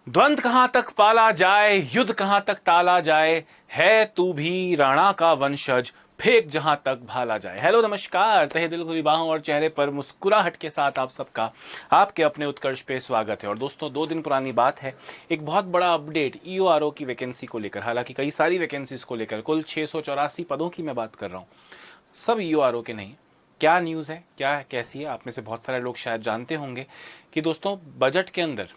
द्वंद कहां तक पाला जाए, युद्ध कहां तक टाला जाए, है तू भी राणा का वंशज, फेंक जहां तक भाला जाए। हेलो नमस्कार, तहे दिल खुली बाहों और चेहरे पर मुस्कुराहट के साथ आप सबका आपके अपने उत्कर्ष पे स्वागत है। और दोस्तों 2 दिन पुरानी बात है, एक बहुत बड़ा अपडेट ईओआरओ की वैकेंसी को लेकर, हालांकि कई सारी वैकेंसीज को लेकर, कुल 684 पदों की मैं बात कर रहा हूँ, सब ईओआरओ के नहीं। क्या न्यूज़ है, क्या कैसी है, आप में से बहुत सारे लोग शायद जानते होंगे कि दोस्तों बजट के अंदर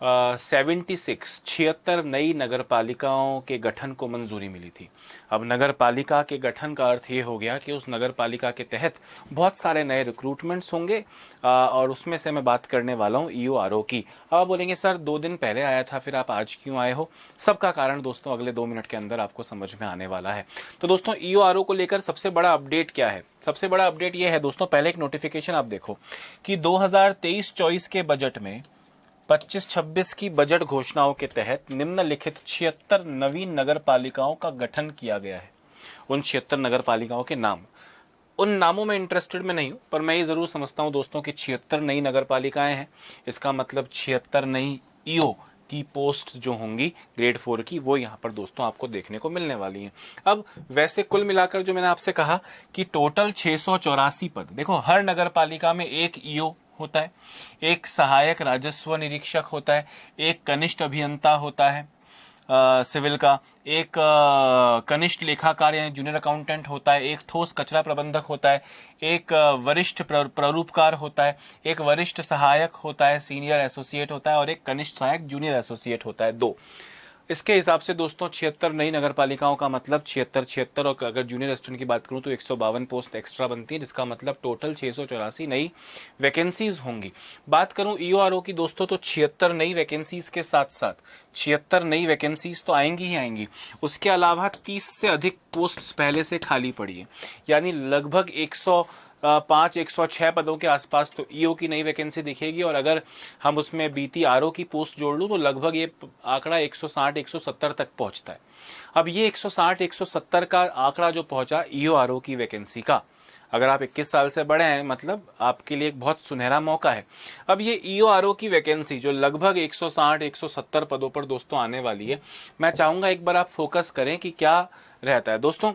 76 नई नगर पालिकाओं के गठन को मंजूरी मिली थी। अब नगर पालिका के गठन का अर्थ ये हो गया कि उस नगर पालिका के तहत बहुत सारे नए रिक्रूटमेंट्स होंगे और उसमें से मैं बात करने वाला हूँ ईओआरओ की। अब आप बोलेंगे सर 2 दिन पहले आया था, फिर आप आज क्यों आए हो? सबका कारण दोस्तों अगले 2 मिनट के अंदर आपको समझ में आने वाला है। तो दोस्तों ईओआरओ को लेकर सबसे बड़ा अपडेट क्या है? सबसे बड़ा अपडेट ये है दोस्तों, पहले एक नोटिफिकेशन आप देखो कि 2023-24 के बजट में 25-26 की बजट घोषणाओं के तहत निम्नलिखित 76 नवीन नगर पालिकाओं का गठन किया गया है। उन 76 नगर पालिकाओं के नाम, उन नामों में इंटरेस्टेड मैं नहीं हूं, पर मैं ये जरूर समझता हूं दोस्तों कि 76 नई नगर पालिकाएं हैं। इसका मतलब 76 नई ईओ की पोस्ट जो होंगी ग्रेड 4 की, वो यहाँ पर दोस्तों आपको देखने को मिलने वाली हैं। अब वैसे कुल मिलाकर जो मैंने आपसे कहा कि टोटल 684 पद, देखो हर नगर पालिका में एक ईओ होता है, एक सहायक राजस्व निरीक्षक होता है, एक कनिष्ठ अभियंता होता है सिविल का, एक कनिष्ठ लेखाकार यानी जूनियर अकाउंटेंट होता है, एक ठोस कचरा प्रबंधक होता है, एक वरिष्ठ प्रारूपकार होता है, एक वरिष्ठ सहायक होता है, सीनियर एसोसिएट होता है, और एक कनिष्ठ सहायक जूनियर एसोसिएट होता है, 2। इसके हिसाब से दोस्तों 76 नई नगर पालिकाओं का मतलब 76, और अगर जूनियर असिस्टेंट की बात करूं तो 152 पोस्ट एक्स्ट्रा बनती है, जिसका मतलब टोटल 684 नई वैकेंसीज होंगी। बात करूं ईओआरओ की दोस्तों, तो 76 नई वैकेंसीज के साथ साथ 76 नई वैकेंसीज तो आएंगी ही आएंगी, उसके अलावा 30 से अधिक पोस्ट पहले से खाली पड़ी है, यानी लगभग 106 पदों के आसपास तो ईओ की नई वैकेंसी दिखेगी। और अगर हम उसमें बीती आरओ की पोस्ट जोड़ लूं तो लगभग ये आंकड़ा 160-170 तक पहुंचता है। अब ये 160-170 का आंकड़ा जो पहुंचा ईओआरओ की वैकेंसी का, अगर आप 21 साल से बड़े हैं मतलब आपके लिए एक बहुत सुनहरा मौका है। अब ये ईओआरओ की वैकेंसी जो लगभग 160-170 पदों पर दोस्तों आने वाली है, मैं चाहूंगा एक बार आप फोकस करें कि क्या रहता है। दोस्तों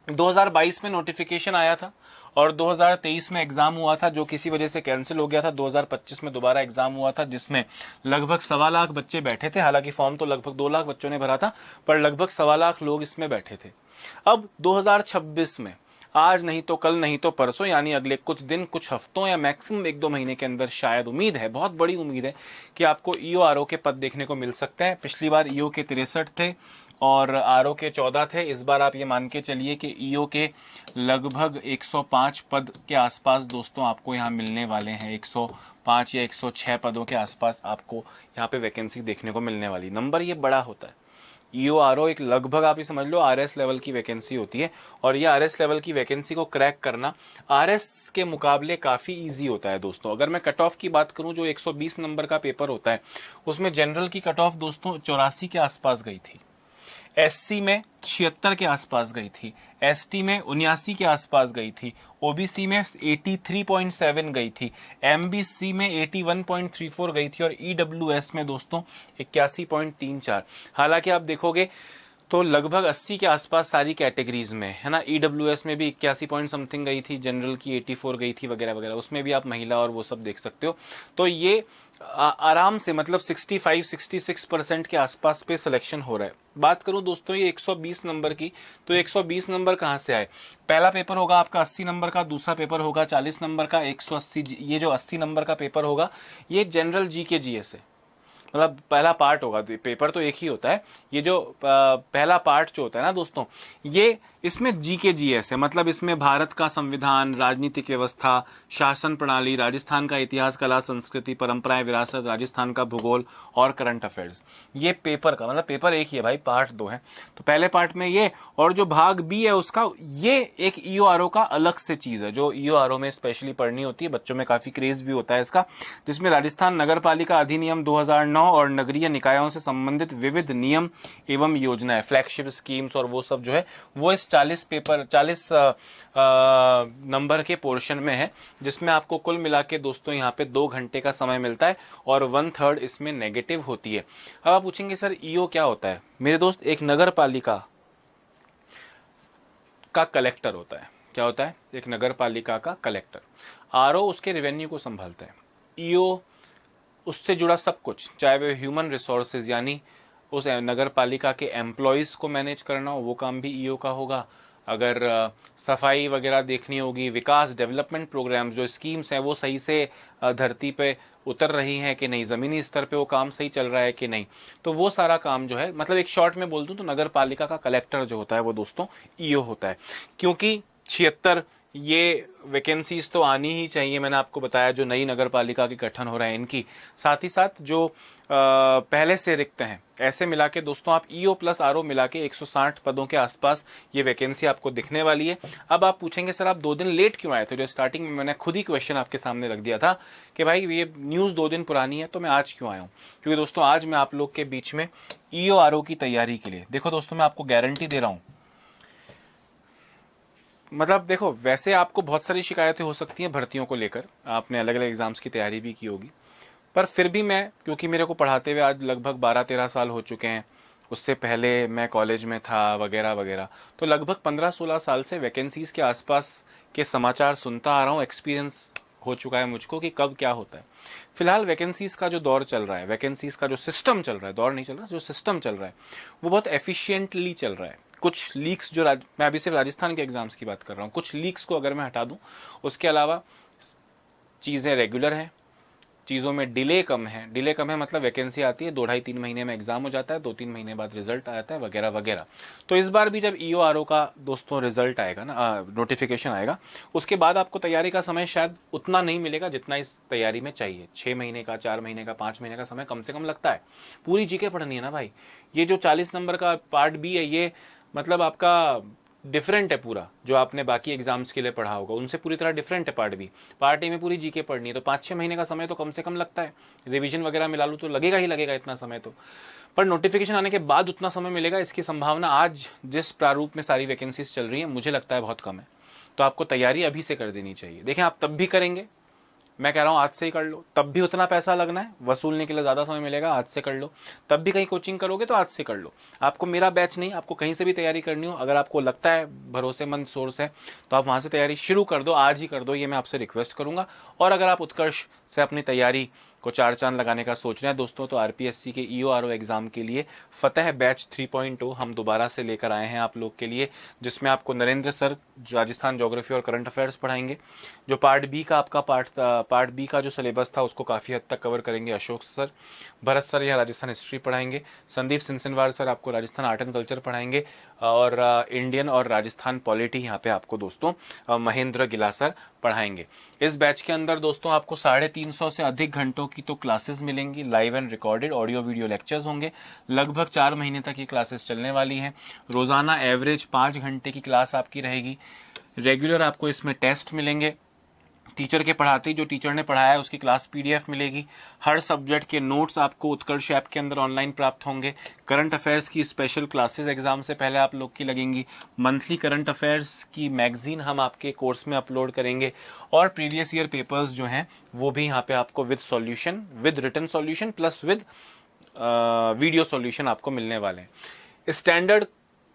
2022 में नोटिफिकेशन आया था और 2023 में एग्जाम हुआ था, जो किसी वजह से कैंसिल हो गया था। 2025 में दोबारा एग्जाम हुआ था, जिसमें लगभग 1.25 लाख बच्चे बैठे थे। हालांकि फॉर्म तो लगभग 2 लाख बच्चों ने भरा था, पर लगभग 1.25 लाख लोग इसमें बैठे थे। अब 2026 में आज नहीं तो कल नहीं तो परसों, यानी अगले कुछ दिन, कुछ हफ्तों या मैक्सिमम 1-2 महीने के अंदर शायद, उम्मीद है, बहुत बड़ी उम्मीद है कि आपको ईओआरओ के पद देखने को मिल सकते हैं। पिछली बार ईओ के 63 थे और आरओ के 14 थे। इस बार आप ये मान के चलिए कि ईओ के लगभग 105 पद के आसपास दोस्तों आपको यहाँ मिलने वाले हैं। 105 या 106 पदों के आसपास आपको यहाँ पे वैकेंसी देखने को मिलने वाली। नंबर ये बड़ा होता है। ईओआरओ एक लगभग आप ये समझ लो आरएस लेवल की वैकेंसी होती है, और ये आरएस लेवल की वैकेंसी को क्रैक करना आरएस के मुकाबले काफ़ी इजी होता है दोस्तों। अगर मैं कट ऑफ की बात करूं, जो 120 नंबर का पेपर होता है उसमें जनरल की कट ऑफ दोस्तों 84 के आसपास गई थी, एससी में 76 के आसपास गई थी, एसटी में 79 के आसपास गई थी, ओबीसी में 83.7 गई थी, एमबीसी में 81.34 गई थी, और ईडब्ल्यूएस में दोस्तों 81.34। हालांकि आप देखोगे तो लगभग 80 के आसपास सारी कैटेगरीज में है ना। ईडब्ल्यूएस में भी 81 पॉइंट समथिंग गई थी, जनरल की 84 गई थी, वगैरह वगैरह। उसमें भी आप महिला और वो सब देख सकते हो। तो ये आराम से मतलब 65-66% के आसपास पे सिलेक्शन हो रहा है। बात करूं दोस्तों ये 120 नंबर की, तो 120 नंबर कहां से आए? पहला पेपर होगा आपका 80 नंबर का, दूसरा पेपर होगा 40 नंबर का, 180। ये जो 80 नंबर का पेपर होगा ये जनरल जीके जीएस है, मतलब पहला पार्ट होगा। पेपर तो एक ही होता है, ये जो पहला पार्ट जो होता है ना दोस्तों, ये इसमें जीके जीएस है, मतलब इसमें भारत का संविधान, राजनीतिक व्यवस्था, शासन प्रणाली, राजस्थान का इतिहास, कला, संस्कृति, परंपराएं, विरासत, राजस्थान का भूगोल और करंट अफेयर्स। ये पेपर का मतलब पेपर एक ही है भाई, पार्ट 2 है। तो पहले पार्ट में ये, और जो भाग बी है उसका, ये एक ईओआरओ का अलग से चीज है जो ईओआरओ में स्पेशली पढ़नी होती है। बच्चों में काफी क्रेज भी होता है इसका, जिसमें राजस्थान नगर पालिका अधिनियम 2009 और नगरीय निकायों से संबंधित विविध नियम एवं योजनाएं, फ्लैगशिप स्कीम्स और वो सब जो है वो इस 40 पेपर 40 नंबर के पोर्शन में है, जिसमें आपको कुल मिला के दोस्तों यहाँ पे 2 घंटे का समय मिलता है और 1/3 इसमें नेगेटिव होती है। अब आप पूछेंगे सर ईओ क्या होता है? मेरे दोस्त, एक नगर पालिका का कलेक्टर होता है। क्या होता है? एक नगर पालिका का कलेक्टर। आरओ उसके रेवेन्यू को संभालता है। ईओ उससे जुड़ा सब कुछ, चाहे वो ह्यूमन रिसोर्सेज यानी उस नगर पालिका के एम्प्लॉयज़ को मैनेज करना हो, वो काम भी ईओ का होगा। अगर सफाई वगैरह देखनी होगी, विकास डेवलपमेंट प्रोग्राम्स जो स्कीम्स हैं वो सही से धरती पे उतर रही हैं कि नहीं, ज़मीनी स्तर पे वो काम सही चल रहा है कि नहीं, तो वो सारा काम जो है, मतलब एक शॉर्ट में बोल दूं तो नगर पालिका का कलेक्टर जो होता है वो दोस्तों ईओ होता है। क्योंकि 76 ये वैकेंसीज तो आनी ही चाहिए, मैंने आपको बताया, जो नई नगर पालिका के गठन हो रहे हैं इनकी, साथ ही साथ जो पहले से रिक्त हैं, ऐसे मिला के दोस्तों आप ईओ प्लस आरओ मिला के 160 पदों के आसपास ये वैकेंसी आपको दिखने वाली है। अब आप पूछेंगे सर आप 2 दिन लेट क्यों आए थे? जो स्टार्टिंग में मैंने खुद ही क्वेश्चन आपके सामने रख दिया था कि भाई ये न्यूज़ 2 दिन पुरानी है, तो मैं आज क्यों आया हूँ? क्योंकि दोस्तों आज मैं आप लोग के बीच में ईओ आरओ की तैयारी के लिए, देखो दोस्तों मैं आपको गारंटी दे रहा हूँ, मतलब देखो वैसे आपको बहुत सारी शिकायतें हो सकती हैं भर्तियों को लेकर, आपने अलग अलग एग्जाम्स की तैयारी भी की होगी, पर फिर भी मैं, क्योंकि मेरे को पढ़ाते हुए आज लगभग 12-13 साल हो चुके हैं, उससे पहले मैं कॉलेज में था वगैरह वगैरह, तो लगभग 15-16 साल से वैकेंसीज़ के आसपास के समाचार सुनता आ रहा हूँ। एक्सपीरियंस हो चुका है मुझको कि कब क्या होता है। फिलहाल वैकेंसीज़ का जो दौर चल रहा है, वैकेंसीज़ का जो सिस्टम चल रहा है, दौर नहीं चल रहा, जो सिस्टम चल रहा है वो बहुत एफिशिएंटली चल रहा है। कुछ लीक्स जो मैं अभी सिर्फ राजस्थान के एग्जाम्स की बात कर रहा हूँ, कुछ लीक्स को अगर मैं हटा दूँ, उसके अलावा चीज़ें रेगुलर हैं, चीज़ों में डिले कम है। डिले कम है मतलब वैकेंसी आती है 2-2.5-3 महीने में एग्जाम हो जाता है, 2-3 महीने बाद रिजल्ट आता है वगैरह वगैरह। तो इस बार भी जब ईओ आरओ का दोस्तों रिजल्ट आएगा ना, नोटिफिकेशन आएगा, उसके बाद आपको तैयारी का समय शायद उतना नहीं मिलेगा जितना इस तैयारी में चाहिए। 6 महीने का, 4 महीने का, 5 महीने का समय कम से कम लगता है। पूरी जीके पढ़नी है ना भाई। ये जो 40 नंबर का पार्ट बी है, ये मतलब आपका डिफरेंट है पूरा, जो आपने बाकी एग्जाम्स के लिए पढ़ा होगा उनसे पूरी तरह डिफरेंट है। पार्ट बी, पार्ट ए में पूरी जीके पढ़नी है, तो 5-6 महीने का समय तो कम से कम लगता है। रिवीजन वगैरह मिला लूँ तो लगेगा ही लगेगा इतना समय तो, पर नोटिफिकेशन आने के बाद उतना समय मिलेगा इसकी संभावना आज जिस प्रारूप में सारी वैकेंसीज चल रही है मुझे लगता है बहुत कम है। तो आपको तैयारी अभी से कर देनी चाहिए। देखें आप तब भी करेंगे, मैं कह रहा हूँ आज से ही कर लो, तब भी उतना पैसा लगना है, वसूलने के लिए ज़्यादा समय मिलेगा, आज से कर लो। तब भी कहीं कोचिंग करोगे तो आज से कर लो। आपको मेरा बैच नहीं, आपको कहीं से भी तैयारी करनी हो, अगर आपको लगता है भरोसेमंद सोर्स है तो आप वहाँ से तैयारी शुरू कर दो, आज ही कर दो, ये मैं आपसे रिक्वेस्ट करूँगा। और अगर आप उत्कर्ष से अपनी तैयारी को 4 चांद लगाने का सोच रहे हैं दोस्तों, तो आरपीएससी के ईओ आरओ एग्जाम के लिए फतेह बैच 3.0 हम दोबारा से लेकर आए हैं आप लोग के लिए, जिसमें आपको नरेंद्र सर राजस्थान ज्योग्राफी और करंट अफेयर्स पढ़ाएंगे। जो पार्ट बी का आपका पार्ट बी का जो सिलेबस था उसको काफ़ी हद तक कवर करेंगे अशोक सर। भरत सर यहाँ राजस्थान हिस्ट्री पढ़ाएंगे। संदीप सिंसनवार सर आपको राजस्थान आर्ट एंड कल्चर पढ़ाएंगे। और इंडियन और राजस्थान पॉलिटी यहाँ पे आपको दोस्तों महेंद्र गिला सर पढ़ाएंगे। इस बैच के अंदर दोस्तों आपको 350 से अधिक घंटों की तो क्लासेस मिलेंगी, live and recorded audio video lectures होंगे। लगभग 4 महीने तक ये क्लासेस चलने वाली हैं। रोज़ाना एवरेज 5 घंटे की क्लास आपकी रहेगी। रेगुलर आपको इसमें टेस्ट मिलेंगे, टीचर के पढ़ाते ही जो टीचर ने पढ़ाया है उसकी क्लास पीडीएफ मिलेगी। हर सब्जेक्ट के नोट्स आपको उत्कर्ष ऐप के अंदर ऑनलाइन प्राप्त होंगे। करंट अफेयर्स की स्पेशल क्लासेस एग्जाम से पहले आप लोग की लगेंगी। मंथली करंट अफेयर्स की मैगजीन हम आपके कोर्स में अपलोड करेंगे। और प्रीवियस ईयर पेपर्स जो हैं वो भी यहाँ पे आपको with solution, with written solution plus with video solution आपको मिलने वाले हैं। स्टैंडर्ड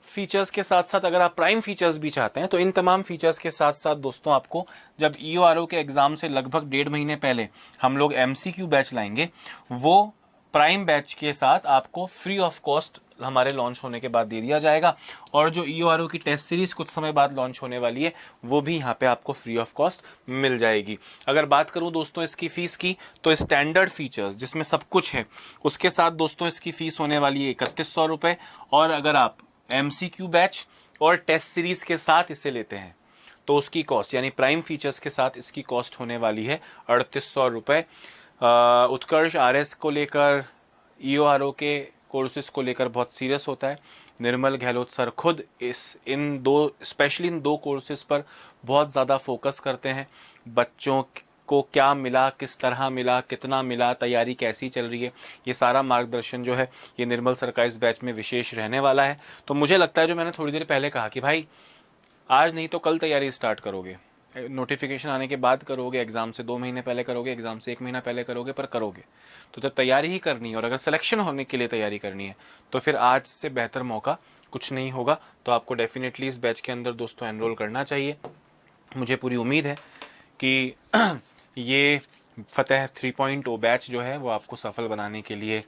फीचर्स के साथ साथ अगर आप प्राइम फीचर्स भी चाहते हैं तो इन तमाम फीचर्स के साथ साथ दोस्तों आपको जब ईओ आरओ के एग्जाम से लगभग 1.5 महीने पहले हम लोग एमसीक्यू बैच लाएंगे, वो प्राइम बैच के साथ आपको फ्री ऑफ कॉस्ट हमारे लॉन्च होने के बाद दे दिया जाएगा। और जो ईओ आरओ की टेस्ट सीरीज कुछ समय बाद लॉन्च होने वाली है वो भी यहाँ पे आपको फ्री ऑफ कॉस्ट मिल जाएगी। अगर बात करूँ दोस्तों इसकी फीस की, तो स्टैंडर्ड फीचर्स जिसमें सब कुछ है उसके साथ दोस्तों इसकी फीस होने वाली है 3100 रुपये। और अगर आप एमसीक्यू बैच और टेस्ट सीरीज के साथ इसे लेते हैं तो उसकी कॉस्ट यानी प्राइम फीचर्स के साथ इसकी कॉस्ट होने वाली है 3800 रुपये। उत्कर्ष आरएस को लेकर, ईओ आरओ के कोर्सेज को लेकर बहुत सीरियस होता है। निर्मल गहलोत सर खुद स्पेशली इन दो कोर्सेज पर बहुत ज़्यादा फोकस करते हैं। बच्चों को क्या मिला, किस तरह मिला, कितना मिला, तैयारी कैसी चल रही है, ये सारा मार्गदर्शन जो है ये निर्मल सर का इस बैच में विशेष रहने वाला है। तो मुझे लगता है, जो मैंने थोड़ी देर पहले कहा कि भाई आज नहीं तो कल तैयारी स्टार्ट करोगे, नोटिफिकेशन आने के बाद करोगे, एग्ज़ाम से 2 महीने पहले करोगे, एग्ज़ाम से 1 महीना पहले करोगे, पर करोगे। तो जब तैयारी ही करनी है और अगर सिलेक्शन होने के लिए तैयारी करनी है तो फिर आज से बेहतर मौका कुछ नहीं होगा। तो आपको डेफिनेटली इस बैच के अंदर दोस्तों एनरोल करना चाहिए। मुझे पूरी उम्मीद है कि ये फतेह 3.0 बैच जो है वो आपको सफल बनाने के लिए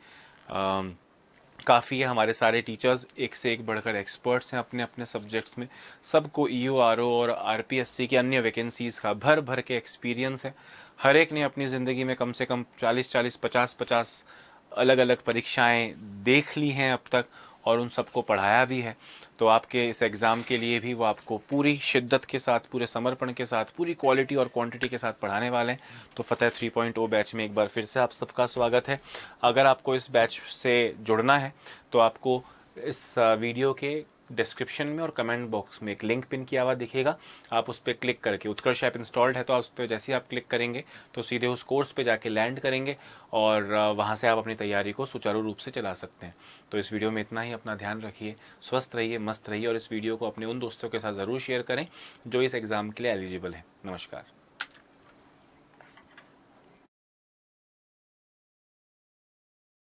काफ़ी है। हमारे सारे टीचर्स एक से एक बढ़कर एक्सपर्ट्स हैं अपने अपने सब्जेक्ट्स में। सबको ईओ, आरओ और आरपीएससी की अन्य वैकेंसीज़ का भर भर के एक्सपीरियंस है। हर एक ने अपनी ज़िंदगी में कम से कम 40-40, 50-50 अलग अलग परीक्षाएं देख ली हैं अब तक, और उन सबको पढ़ाया भी है। तो आपके इस एग्ज़ाम के लिए भी वो आपको पूरी शिद्दत के साथ, पूरे समर्पण के साथ, पूरी क्वालिटी और क्वांटिटी के साथ पढ़ाने वाले हैं। तो फतेह 3.0 बैच में एक बार फिर से आप सबका स्वागत है। अगर आपको इस बैच से जुड़ना है तो आपको इस वीडियो के डिस्क्रिप्शन में और कमेंट बॉक्स में एक लिंक पिन किया हुआ दिखेगा। आप उस पर क्लिक करके, उत्कर्ष ऐप इंस्टॉल्ड है तो आप उस पर जैसे ही आप क्लिक करेंगे तो सीधे उस कोर्स पे जाके लैंड करेंगे और वहाँ से आप अपनी तैयारी को सुचारू रूप से चला सकते हैं। तो इस वीडियो में इतना ही। अपना ध्यान रखिए, स्वस्थ रहिए, मस्त रहिए और इस वीडियो को अपने उन दोस्तों के साथ ज़रूर शेयर करें जो इस एग्ज़ाम के लिए एलिजिबल हैं। नमस्कार।